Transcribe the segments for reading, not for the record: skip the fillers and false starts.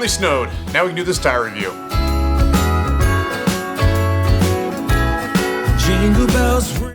finally snowed. Now we can do this tire review. Jingle bells ring.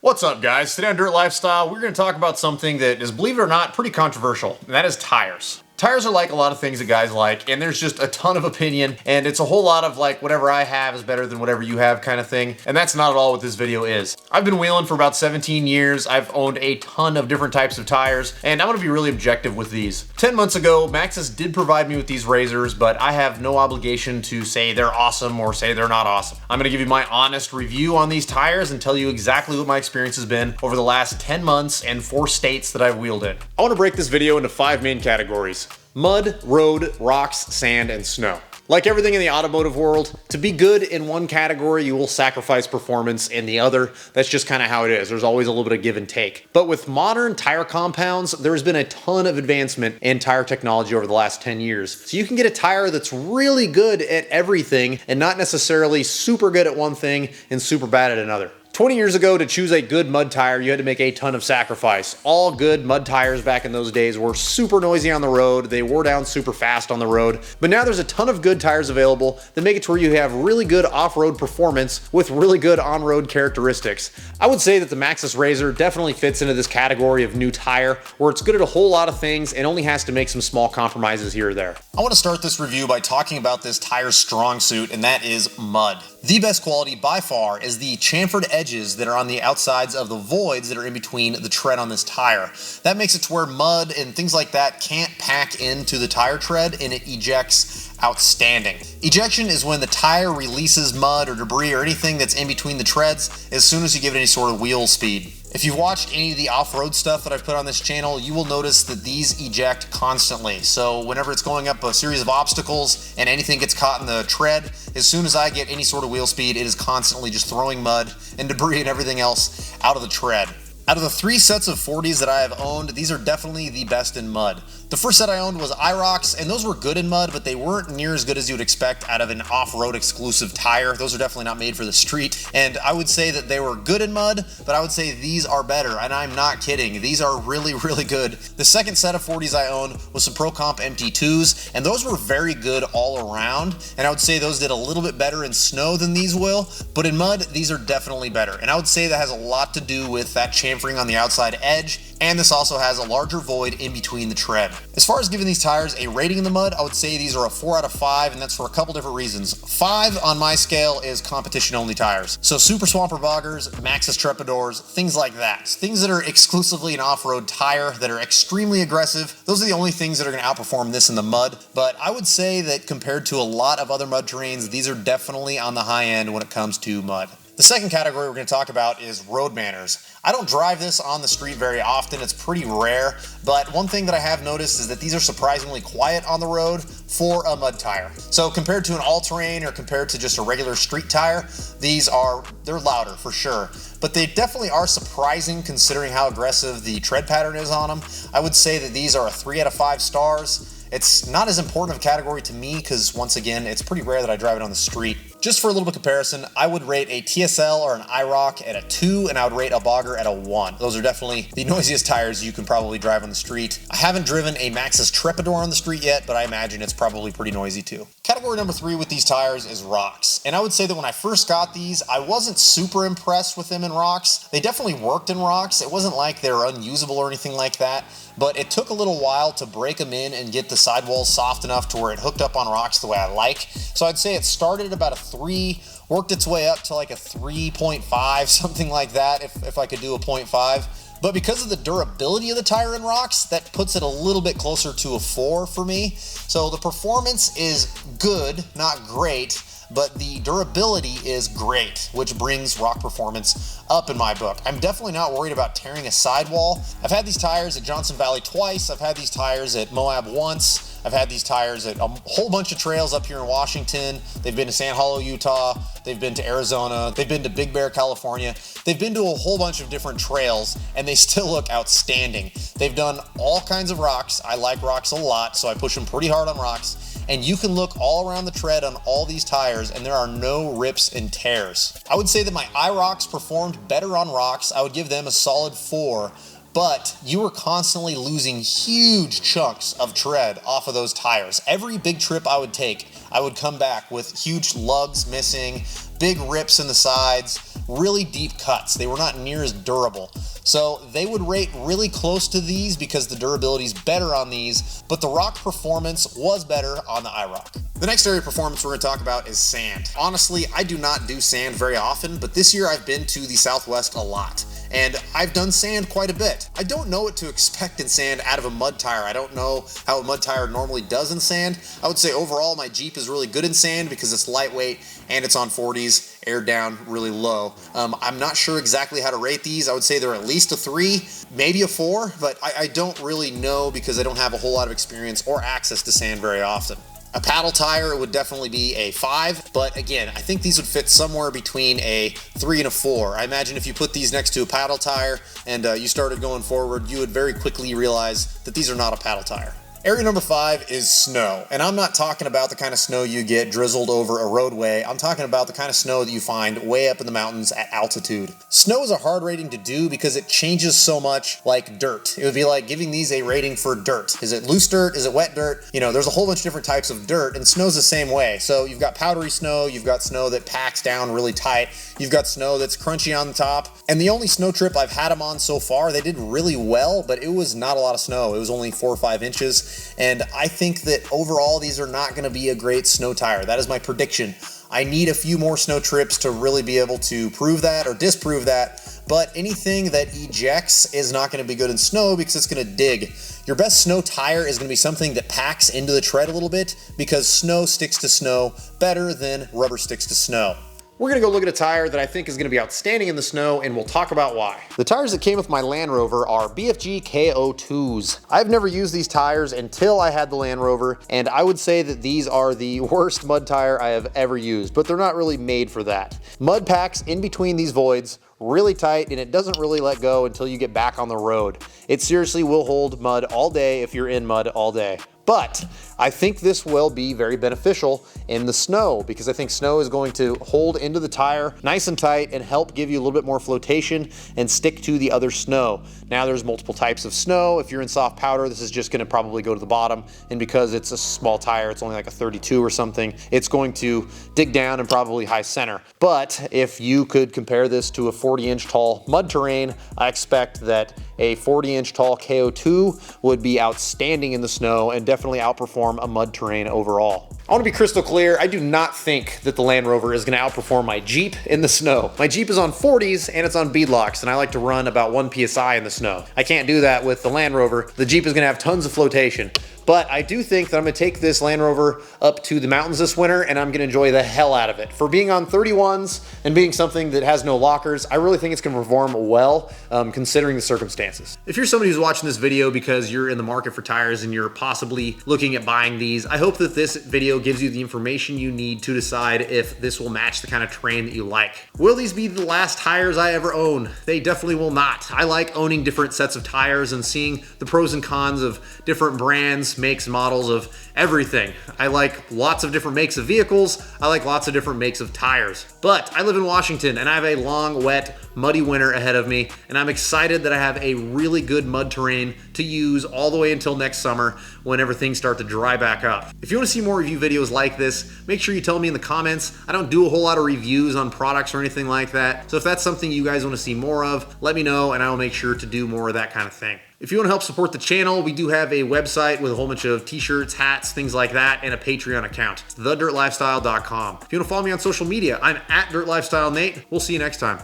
What's up, guys? Today on Dirt Lifestyle, we're going to talk about something that is, believe it or not, pretty controversial, and that is tires. Tires are like a lot of things that guys like, and there's just a ton of opinion, and it's a whole lot of like, whatever I have is better than whatever you have kind of thing, and that's not at all what this video is. I've been wheeling for about 17 years, I've owned a ton of different types of tires, and I'm gonna be really objective with these. 10 months ago, Maxxis did provide me with these Razrs, but I have no obligation to say they're awesome or say they're not awesome. I'm gonna give you my honest review on these tires and tell you exactly what my experience has been over the last 10 months and 4 states that I've wheeled in. I wanna break this video into 5 main categories: mud, road, rocks, sand, and snow. Like everything in the automotive world, to be good in one category, you will sacrifice performance in the other. That's just kind of how it is. There's always a little bit of give and take. But with modern tire compounds, there's been a ton of advancement in tire technology over the last 10 years. So you can get a tire that's really good at everything and not necessarily super good at one thing and super bad at another. 20 years ago, to choose a good mud tire, you had to make a ton of sacrifice. All good mud tires back in those days were super noisy on the road. They wore down super fast on the road. But now there's a ton of good tires available that make it to where you have really good off-road performance with really good on-road characteristics. I would say that the Maxxis Razr definitely fits into this category of new tire, where it's good at a whole lot of things and only has to make some small compromises here or there. I want to start this review by talking about this tire's strong suit, and that is mud. The best quality by far is the chamfered edges that are on the outsides of the voids that are in between the tread on this tire. That makes it to where mud and things like that can't pack into the tire tread, and it ejects outstanding. Ejection is when the tire releases mud or debris or anything that's in between the treads as soon as you give it any sort of wheel speed. If you've watched any of the off-road stuff that I've put on this channel, you will notice that these eject constantly. So whenever it's going up a series of obstacles and anything gets caught in the tread, as soon as I get any sort of wheel speed, it is constantly just throwing mud and debris and everything else out of the tread. Out of the 3 sets of 40s that I have owned, these are definitely the best in mud. The first set I owned was IROCs, and those were good in mud, but they weren't near as good as you would expect out of an off-road exclusive tire. Those are definitely not made for the street, and I would say that they were good in mud, but I would say these are better, and I'm not kidding. These are really, really good. The second set of 40s I owned was some Pro Comp MT2s, and those were very good all around, and I would say those did a little bit better in snow than these will, but in mud, these are definitely better, and I would say that has a lot to do with that chamfering on the outside edge, and this also has a larger void in between the tread. As far as giving these tires a rating in the mud, I would say these are a 4 out of 5, and that's for a couple different reasons. 5 on my scale is competition only tires. So Super Swamper Boggers, Maxxis Trepadors, things like that. Things that are exclusively an off-road tire that are extremely aggressive, those are the only things that are gonna outperform this in the mud. But I would say that compared to a lot of other mud terrains, these are definitely on the high end when it comes to mud. The second category we're going to talk about is road manners. I don't drive this on the street very often, it's pretty rare, but one thing that I have noticed is that these are surprisingly quiet on the road for a mud tire. So compared to an all-terrain or compared to just a regular street tire, they're louder for sure. But they definitely are surprising considering how aggressive the tread pattern is on them. I would say that these are a 3 out of 5 stars. It's not as important of a category to me because, once again, it's pretty rare that I drive it on the street. Just for a little bit of comparison, I would rate a TSL or an IROC at a 2, and I would rate a Bogger at a 1. Those are definitely the noisiest tires you can probably drive on the street. I haven't driven a Maxxis Trepador on the street yet, but I imagine it's probably pretty noisy too. Category number 3 with these tires is rocks. And I would say that when I first got these, I wasn't super impressed with them in rocks. They definitely worked in rocks. It wasn't like they were unusable or anything like that, but it took a little while to break them in and get the sidewalls soft enough to where it hooked up on rocks the way I like. So I'd say it started at about a 3, worked its way up to like a 3.5, something like that, if I could do a 0.5. But because of the durability of the tire in rocks, that puts it a little bit closer to a 4 for me. So the performance is good, not great, but the durability is great, which brings rock performance up in my book. I'm definitely not worried about tearing a sidewall. I've had these tires at Johnson Valley twice. I've had these tires at Moab once. I've had these tires at a whole bunch of trails up here in Washington. They've been to Sand Hollow, Utah. They've been to Arizona. They've been to Big Bear, California. They've been to a whole bunch of different trails, and they still look outstanding. They've done all kinds of rocks. I like rocks a lot, so I push them pretty hard on rocks. And you can look all around the tread on all these tires and there are no rips and tears. I would say that my iRocks performed better on rocks. I would give them a solid 4, but you were constantly losing huge chunks of tread off of those tires. Every big trip I would take, I would come back with huge lugs missing, big rips in the sides, really deep cuts. They were not near as durable. So they would rate really close to these because the durability is better on these, but the rock performance was better on the iRock. The next area of performance we're going to talk about is sand. Honestly, I do not do sand very often, but this year I've been to the Southwest a lot. And I've done sand quite a bit. I don't know what to expect in sand out of a mud tire. I don't know how a mud tire normally does in sand. I would say overall my Jeep is really good in sand because it's lightweight and it's on 40s, aired down really low. I'm not sure exactly how to rate these. I would say they're at least a 3, maybe a 4, but I don't really know because I don't have a whole lot of experience or access to sand very often. A paddle tire would definitely be a 5, but again, I think these would fit somewhere between a 3 and a 4. I imagine if you put these next to a paddle tire and you started going forward, you would very quickly realize that these are not a paddle tire. Area number 5 is snow, and I'm not talking about the kind of snow you get drizzled over a roadway. I'm talking about the kind of snow that you find way up in the mountains at altitude. Snow is a hard rating to do because it changes so much like dirt. It would be like giving these a rating for dirt. Is it loose dirt? Is it wet dirt? You know, there's a whole bunch of different types of dirt, and snow's the same way. So you've got powdery snow, you've got snow that packs down really tight, you've got snow that's crunchy on the top, and the only snow trip I've had them on so far, they did really well, but it was not a lot of snow. It was only 4 or 5 inches. And I think that overall, these are not going to be a great snow tire. That is my prediction. I need a few more snow trips to really be able to prove that or disprove that. But anything that ejects is not going to be good in snow because it's going to dig. Your best snow tire is going to be something that packs into the tread a little bit because snow sticks to snow better than rubber sticks to snow. We're gonna go look at a tire that I think is gonna be outstanding in the snow, and we'll talk about why. The tires that came with my Land Rover are BFG KO2s. I've never used these tires until I had the Land Rover, and I would say that these are the worst mud tire I have ever used, but they're not really made for that. Mud packs in between these voids, really tight, and it doesn't really let go until you get back on the road. It seriously will hold mud all day if you're in mud all day. But I think this will be very beneficial in the snow because I think snow is going to hold into the tire nice and tight and help give you a little bit more flotation and stick to the other snow. Now there's multiple types of snow. If you're in soft powder, this is just going to probably go to the bottom, and because it's a small tire, it's only like a 32 or something, it's going to dig down and probably high center. But if you could compare this to a 40-inch tall mud terrain, I expect that a 40-inch tall KO2 would be outstanding in the snow and definitely outperform a mud terrain overall. I want to be crystal clear, I do not think that the Land Rover is going to outperform my Jeep in the snow. My Jeep is on 40s and it's on beadlocks, and I like to run about 1 PSI in the snow. I can't do that with the Land Rover. The Jeep is going to have tons of flotation. But I do think that I'm going to take this Land Rover up to the mountains this winter, and I'm going to enjoy the hell out of it. For being on 31s and being something that has no lockers, I really think it's going to perform well considering the circumstances. If you're somebody who's watching this video because you're in the market for tires and you're possibly looking at buying these, I hope that this video gives you the information you need to decide if this will match the kind of terrain that you like. Will these be the last tires I ever own? They definitely will not. I like owning different sets of tires and seeing the pros and cons of different brands, makes, models of everything. I like lots of different makes of vehicles. I like lots of different makes of tires. But I live in Washington and I have a long, wet, muddy winter ahead of me, and I'm excited that I have a really good mud terrain to use all the way until next summer whenever things start to dry back up. If you want to see more review videos like this, make sure you tell me in the comments. I don't do a whole lot of reviews on products or anything like that, so if that's something you guys want to see more of, let me know and I will make sure to do more of that kind of thing. If you want to help support the channel, we do have a website with a whole bunch of t-shirts, hats, things like that, and a Patreon account, thedirtlifestyle.com. If you want to follow me on social media, I'm at DirtLifestyleNate. We'll see you next time.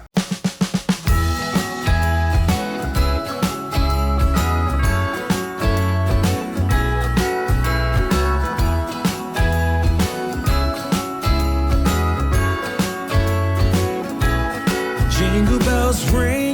Jingle bells ring.